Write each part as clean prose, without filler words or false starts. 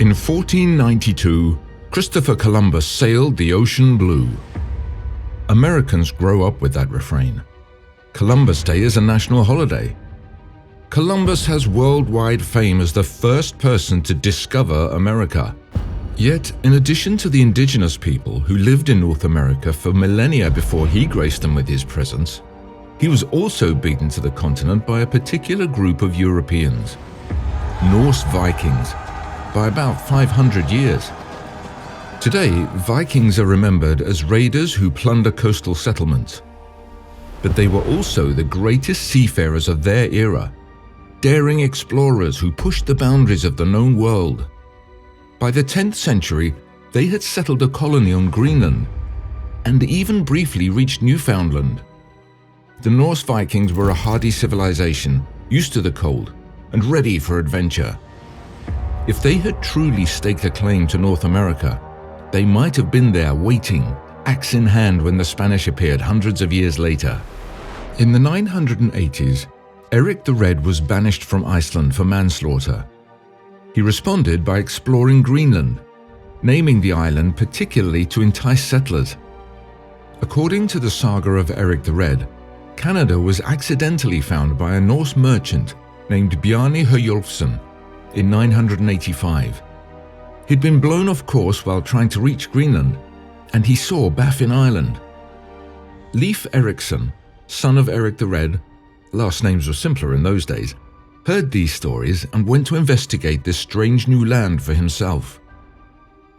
In 1492, Christopher Columbus sailed the ocean blue. Americans grow up with that refrain. Columbus Day is a national holiday. Columbus has worldwide fame as the first person to discover America. Yet, in addition to the indigenous people who lived in North America for millennia before he graced them with his presence, he was also beaten to the continent by a particular group of Europeans, Norse Vikings, by about 500 years. Today, Vikings are remembered as raiders who plunder coastal settlements. But they were also the greatest seafarers of their era, daring explorers who pushed the boundaries of the known world. By the 10th century, they had settled a colony on Greenland and even briefly reached Newfoundland. The Norse Vikings were a hardy civilization, used to the cold and ready for adventure. If they had truly staked a claim to North America, they might have been there waiting, axe in hand, when the Spanish appeared hundreds of years later. In the 980s, Erik the Red was banished from Iceland for manslaughter. He responded by exploring Greenland, naming the island particularly to entice settlers. According to the saga of Erik the Red, Canada was accidentally found by a Norse merchant named Bjarni Herjolfsson in 985. He'd been blown off course while trying to reach Greenland, and he saw Baffin Island. Leif Erikson, son of Erik the Red, last names were simpler in those days, heard these stories and went to investigate this strange new land for himself.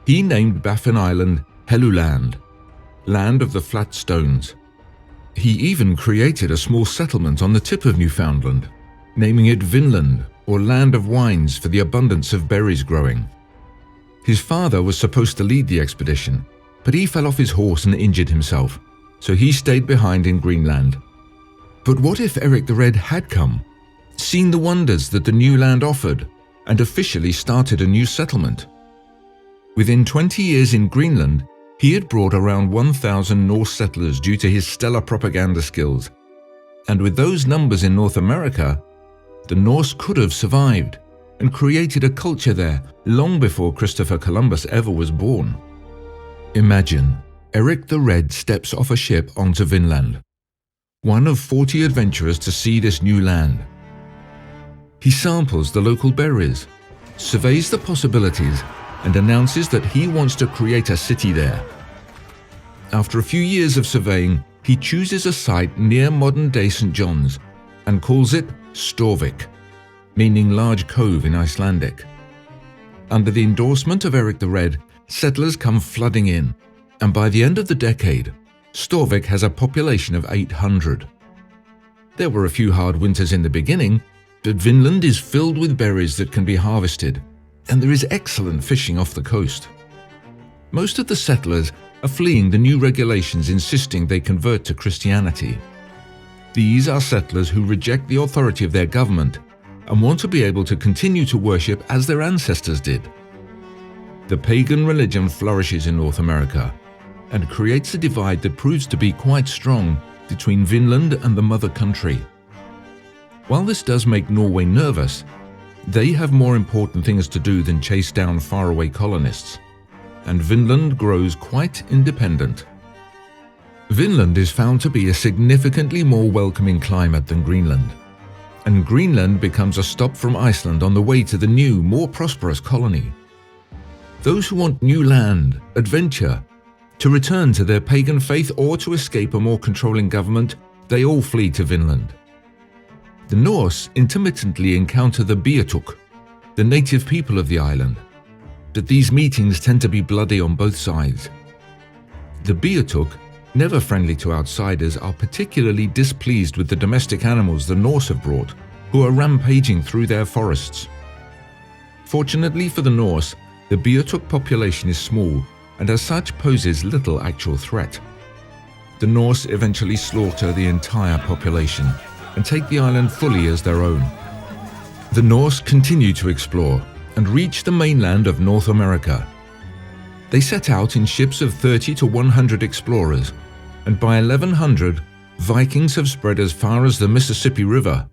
He named Baffin Island Helluland, land of the flat stones. He even created a small settlement on the tip of Newfoundland, naming it Vinland, or land of wines, for the abundance of berries growing. His father was supposed to lead the expedition, but he fell off his horse and injured himself, so he stayed behind in Greenland. But what if Erik the Red had come, seen the wonders that the new land offered, and officially started a new settlement? Within 20 years in Greenland, he had brought around 1,000 Norse settlers due to his stellar propaganda skills. And with those numbers in North America, the Norse could have survived and created a culture there long before Christopher Columbus ever was born. Imagine Erik the Red steps off a ship onto Vinland, one of 40 adventurers to see this new land. He samples the local berries, surveys the possibilities, and announces that he wants to create a city there. After a few years of surveying, he chooses a site near modern-day St. John's and calls it Storvik, meaning large cove in Icelandic. Under the endorsement of Erik the Red, settlers come flooding in, and by the end of the decade, Storvik has a population of 800. There were a few hard winters in the beginning, but Vinland is filled with berries that can be harvested, and there is excellent fishing off the coast. Most of the settlers are fleeing the new regulations insisting they convert to Christianity. These are settlers who reject the authority of their government and want to be able to continue to worship as their ancestors did. The pagan religion flourishes in North America and creates a divide that proves to be quite strong between Vinland and the mother country. While this does make Norway nervous, they have more important things to do than chase down faraway colonists, and Vinland grows quite independent. Vinland is found to be a significantly more welcoming climate than Greenland, and Greenland becomes a stop from Iceland on the way to the new, more prosperous colony. Those who want new land, adventure, to return to their pagan faith or to escape a more controlling government, they all flee to Vinland. The Norse intermittently encounter the Beothuk, the native people of the island, but these meetings tend to be bloody on both sides. The Beothuk, never friendly to outsiders, are particularly displeased with the domestic animals the Norse have brought, who are rampaging through their forests. Fortunately for the Norse, the Beothuk population is small and as such poses little actual threat. The Norse eventually slaughter the entire population and take the island fully as their own. The Norse continue to explore and reach the mainland of North America. They set out in ships of 30 to 100 explorers, and by 1100, Vikings have spread as far as the Mississippi River.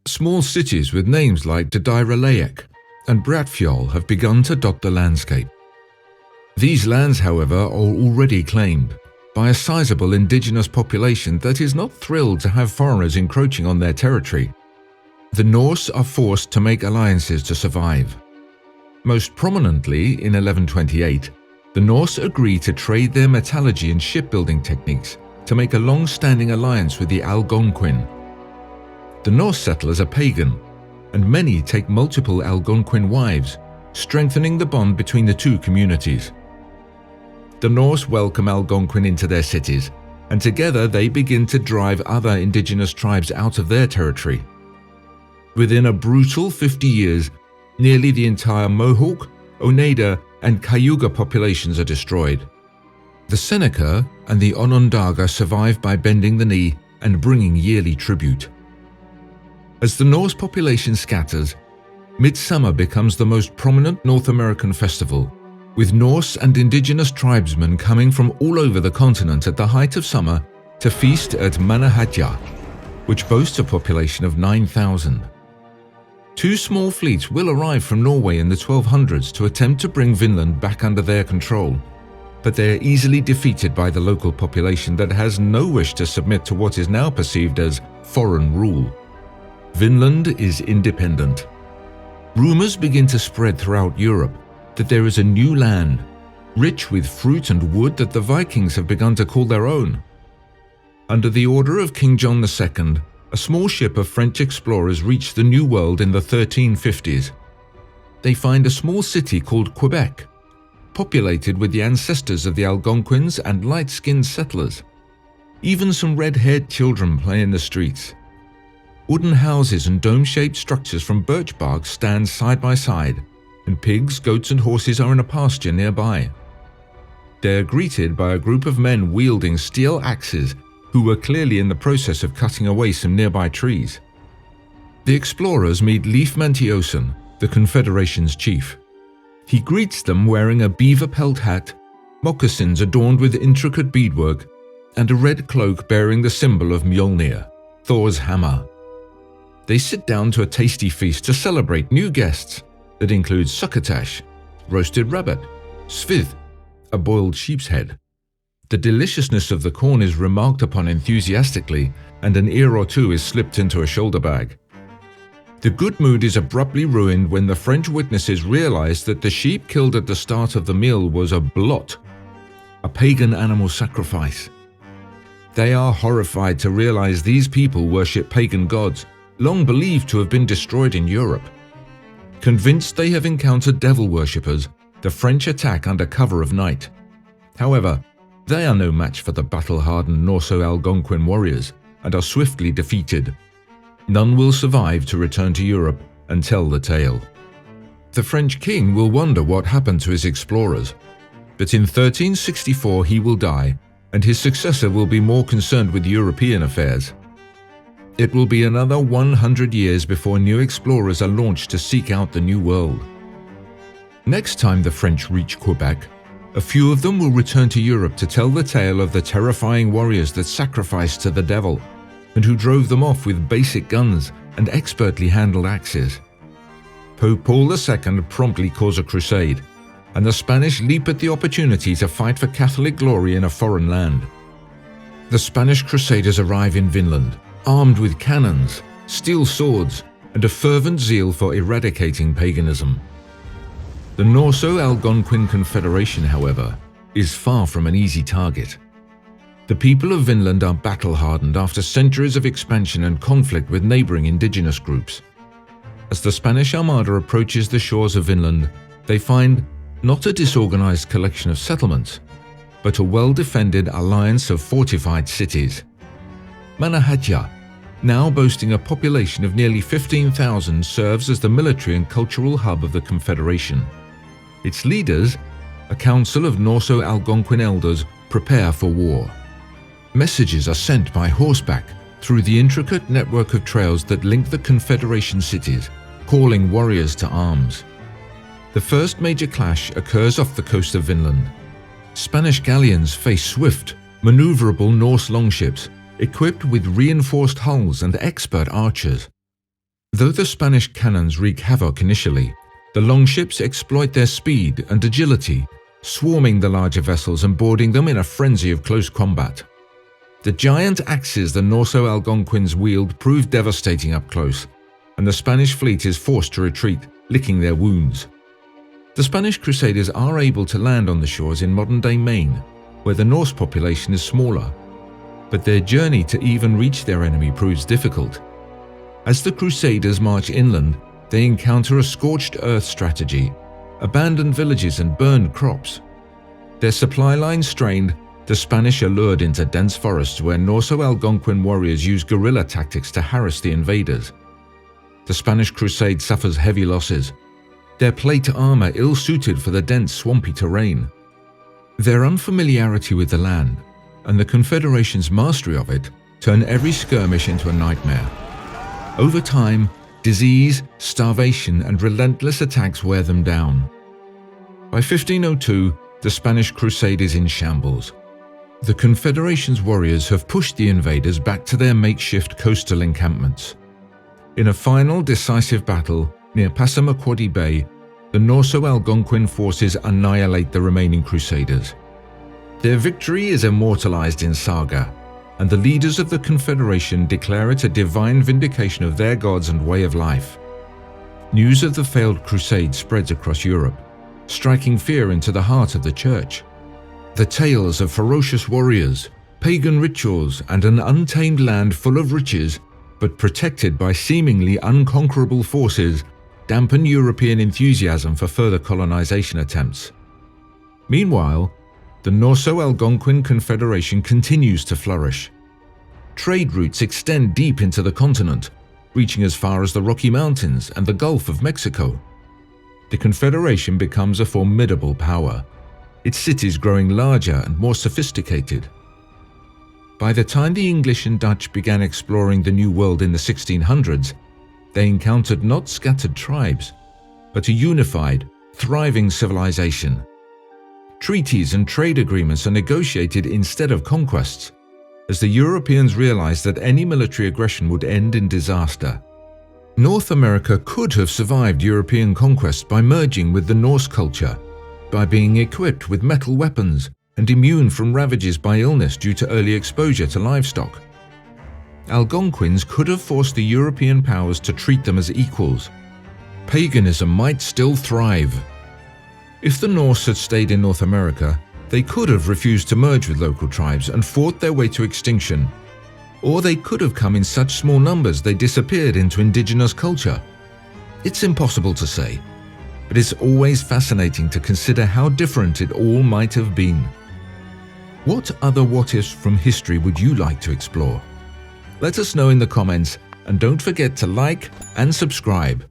Small cities with names like Dodyralaek and Bratfjall have begun to dot the landscape. These lands, however, are already claimed by a sizable indigenous population that is not thrilled to have foreigners encroaching on their territory. The Norse are forced to make alliances to survive. Most prominently, in 1128, the Norse agree to trade their metallurgy and shipbuilding techniques to make a long-standing alliance with the Algonquin. The Norse settlers are pagan, and many take multiple Algonquin wives, strengthening the bond between the two communities. The Norse welcome Algonquin into their cities, and together they begin to drive other indigenous tribes out of their territory. Within a brutal 50 years, nearly the entire Mohawk, Oneida, and Cayuga populations are destroyed. The Seneca and the Onondaga survive by bending the knee and bringing yearly tribute. As the Norse population scatters, Midsummer becomes the most prominent North American festival, with Norse and indigenous tribesmen coming from all over the continent at the height of summer to feast at Mannahatja, which boasts a population of 9,000. Two small fleets will arrive from Norway in the 1200s to attempt to bring Vinland back under their control, but they are easily defeated by the local population that has no wish to submit to what is now perceived as foreign rule. Vinland is independent. Rumors begin to spread throughout Europe that there is a new land, rich with fruit and wood that the Vikings have begun to call their own. Under the order of King John II, a small ship of French explorers reached the New World in the 1350s. They find a small city called Quebec, populated with the ancestors of the Algonquins and light-skinned settlers. Even some red-haired children play in the streets. Wooden houses and dome-shaped structures from birch bark stand side by side, and pigs, goats and horses are in a pasture nearby. They are greeted by a group of men wielding steel axes who were clearly in the process of cutting away some nearby trees. The explorers meet Leif, the Confederation's chief. He greets them wearing a beaver pelt hat, moccasins adorned with intricate beadwork, and a red cloak bearing the symbol of Mjolnir, Thor's hammer. They sit down to a tasty feast to celebrate new guests that includes succotash, roasted rabbit, svith, a boiled sheep's head. The deliciousness of the corn is remarked upon enthusiastically, and an ear or two is slipped into a shoulder bag. The good mood is abruptly ruined when the French witnesses realize that the sheep killed at the start of the meal was a blot, a pagan animal sacrifice. They are horrified to realize these people worship pagan gods, long believed to have been destroyed in Europe. Convinced they have encountered devil worshippers, the French attack under cover of night. However, they are no match for the battle-hardened Norso-Algonquin warriors and are swiftly defeated. None will survive to return to Europe and tell the tale. The French king will wonder what happened to his explorers, but in 1364 he will die, and his successor will be more concerned with European affairs. It will be another 100 years before new explorers are launched to seek out the New World. Next time the French reach Quebec, a few of them will return to Europe to tell the tale of the terrifying warriors that sacrificed to the devil, and who drove them off with basic guns and expertly handled axes. Pope Paul II promptly calls a crusade, and the Spanish leap at the opportunity to fight for Catholic glory in a foreign land. The Spanish crusaders arrive in Vinland, armed with cannons, steel swords, and a fervent zeal for eradicating paganism. The Norso-Algonquin Confederation, however, is far from an easy target. The people of Vinland are battle-hardened after centuries of expansion and conflict with neighboring indigenous groups. As the Spanish Armada approaches the shores of Vinland, they find not a disorganized collection of settlements, but a well-defended alliance of fortified cities. Mannahatja, now boasting a population of nearly 15,000, serves as the military and cultural hub of the Confederation. Its leaders, a council of Norso-Algonquin elders, prepare for war. Messages are sent by horseback through the intricate network of trails that link the Confederation cities, calling warriors to arms. The first major clash occurs off the coast of Vinland. Spanish galleons face swift, maneuverable Norse longships, equipped with reinforced hulls and expert archers. Though the Spanish cannons wreak havoc initially, The longships exploit their speed and agility, swarming the larger vessels and boarding them in a frenzy of close combat. The giant axes the Norso-Algonquins wield prove devastating up close, and the Spanish fleet is forced to retreat, licking their wounds. The Spanish Crusaders are able to land on the shores in modern-day Maine, where the Norse population is smaller, but their journey to even reach their enemy proves difficult. As the Crusaders march inland, they encounter a scorched earth strategy, abandoned villages and burned crops. Their supply lines strained, the Spanish are lured into dense forests where Norso-Algonquin warriors use guerrilla tactics to harass the invaders. The Spanish crusade suffers heavy losses, their plate armor ill-suited for the dense, swampy terrain. Their unfamiliarity with the land and the Confederation's mastery of it turn every skirmish into a nightmare. Over time, disease, starvation, and relentless attacks wear them down. By 1502, the Spanish crusade is in shambles. The Confederation's warriors have pushed the invaders back to their makeshift coastal encampments. In a final decisive battle near Passamaquoddy Bay, the Norso-Algonquin forces annihilate the remaining Crusaders. Their victory is immortalized in saga, and the leaders of the Confederation declare it a divine vindication of their gods and way of life. News of the failed crusade spreads across Europe, striking fear into the heart of the Church. The tales of ferocious warriors, pagan rituals, and an untamed land full of riches, but protected by seemingly unconquerable forces, dampen European enthusiasm for further colonization attempts. Meanwhile, the Norso-Algonquin Confederation continues to flourish. Trade routes extend deep into the continent, reaching as far as the Rocky Mountains and the Gulf of Mexico. The Confederation becomes a formidable power, its cities growing larger and more sophisticated. By the time the English and Dutch began exploring the New World in the 1600s, they encountered not scattered tribes, but a unified, thriving civilization. Treaties and trade agreements are negotiated instead of conquests, as the Europeans realized that any military aggression would end in disaster. North America could have survived European conquest by merging with the Norse culture, by being equipped with metal weapons and immune from ravages by illness due to early exposure to livestock. Algonquins could have forced the European powers to treat them as equals. Paganism might still thrive. If the Norse had stayed in North America, they could have refused to merge with local tribes and fought their way to extinction. Or they could have come in such small numbers they disappeared into indigenous culture. It's impossible to say, but it's always fascinating to consider how different it all might have been. What other what-ifs from history would you like to explore? Let us know in the comments, and don't forget to like and subscribe.